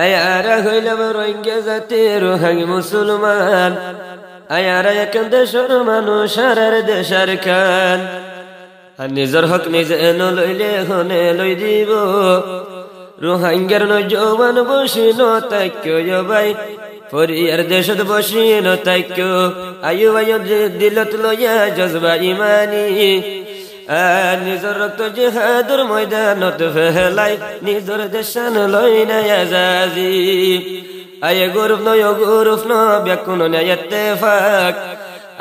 আয়ারা হইলাম রোহিঙ্গা জাতির রোহাঙ্গি মুসলমান, আয়ারা এখন দেশের মানুষ আর দেশের খান। আর নিজের হক নিজে লইলে হনে লই দিব, রোহাঙ্গার নৌজওয়ান বসি ন তাক্য ভাই, ফরিয়ার দেশত বসি ন তাক্য। আয়ু আয়ু দিলত লইয়া জজবা ইমানি, আর নিজের রক্ত জিহাদুর ময়দানত ফেলাই, নিজের দেশান লই না আজাজি। আয়ে গরুফ নয় গরুফ ন ব্যাকুন ইত্তেফাক,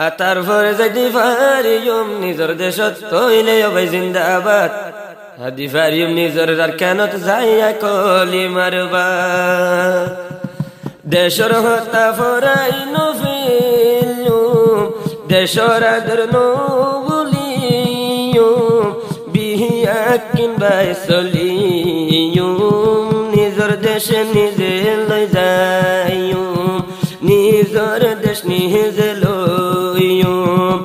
আর তারপরে যদি ফারিয়ম নিজের দেশত তৈলে ভাই জিন্দাবাদ। হাদি ফারিয়ম নিজের আরকানত যাইয়া কলি মারবা, দেশর হতা ফরাই নফিলুম, দেশর আদর নবুলিয়ুম, বিহিয়াকিন বাই সলিয়ুম, নিজর দেশে নিজে লই যাইয়ুম, নিজর দেশ নিজে লইয়ুম,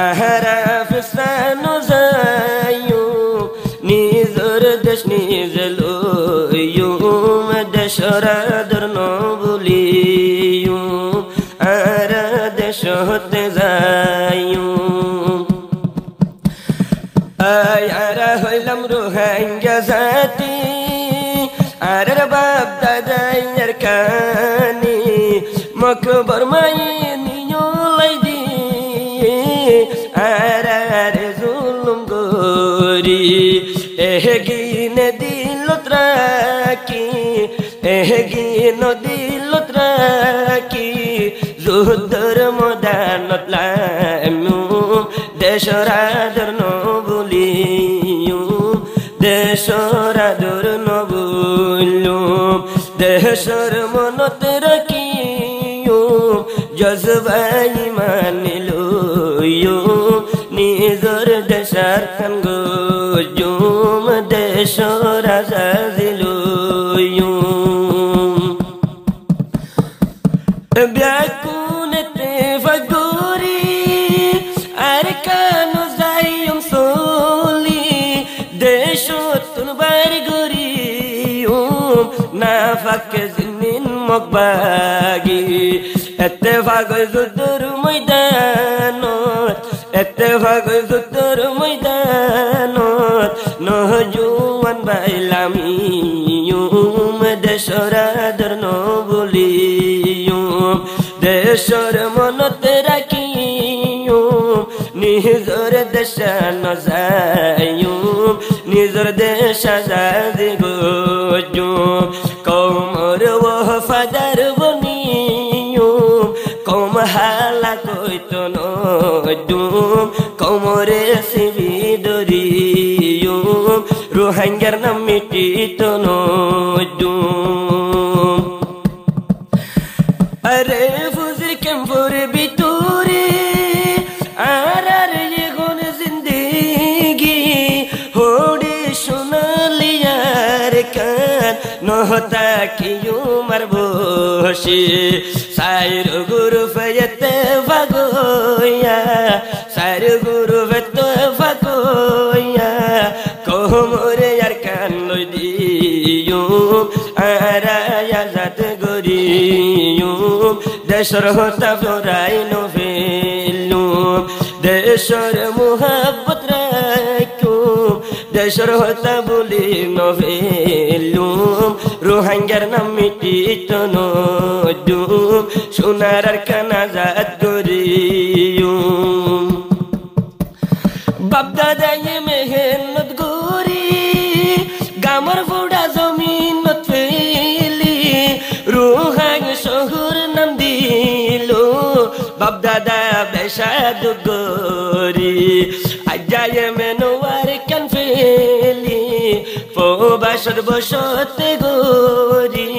আহারা ফিসানো যাইয়ুম, নিজর দেশ নিজে লইয়ুম, দেশর আদর নবুলিয়ুম, আর দেশ হতে যাইয়ুম। আয়ারা হইলাম রোহিঙ্গা জাতি, আর বাপ দাদাইয়ার কানি, মকবর মাইনিও লাই দি, আর জুলুম গরি এহগিন দিলত রাখি, এহগিন দিলত রাখি, যুদ্ধর মদানত লামু, দেশর আদর নবুলিয়ুম, দেশর আদর নবুলিয়ুম, দেশর মনত রাখিয়ুম, জজবা ইমান লইয়ুম, নিজর দেশার খান গজুম, দেশর আজাজি লইয়ুম। ব্যাকুনতে ফাগরি আর কানু যাইয়ুম সলি, দেশতুন বার গরিয়ুম, না ফাকে জিনিন মকবাগি, এত্তেফাক যুদ্ধর ময়দানত, এত্তেফাক যুদ্ধর ময়দানত, নজওয়ান বাইলামিয়ুম, দেশর আদর নবুলিয়ুম, দেশর মনত রাখিয়ুম, নিজর দেশা নজাইয়ুম, নিজর দেশ আজাদি গজুম, কৌমর ওয়াফাদার বনিয়ুম, কৌম হালা কইত নজুম, কৌমরে সিবি দরিয়ুম, রোহিঙ্গার নাম মিটিত নজুম। আরে ফুজির কেম্পর ভিতরে আর এখন জিন্দেগি, হোড়ে সোনালিয়ার কান, নহতা কিউ মার বসে, সাইর গুরু ফেতে ভাগোয়া, সাইর গুরু ফেতে ভাগোয়া, কোমরে আর কান লই দিয়ুম, আর আজাদ গরিয়ুম, দেশর হতা ফরাই নফিলুম, দেশর মুহাব্বত রাখুম, দেশর হতা বলি নফিলুম, রোহিঙ্গার নাম মিটিত নজুম, সোনার আর কান আজাদ গরিয়ুম। বাপ দাদাই মেহনত গরি, গামর ফুড়া জমিনত ফেলি, রোহাং শহর নাম দিল, বাপ দাদা বেশাদ গরি, আজায় মেনোয়ার কান ফেলি, প্রবাসর বসতে গরি,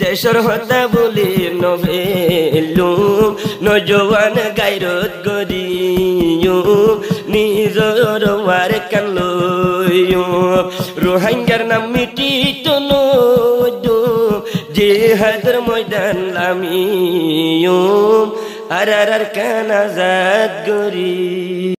দেশর হতা বলি নভেলুম, নজওয়ান গাইরত গরিয়ুম, নিজর ওয়ার কান লইয়ুম, রোহিঙ্গার নাম মিটিত নজুম, জিহাদের ময়দান লামিয়ুম, আর কান আজাদ গরি।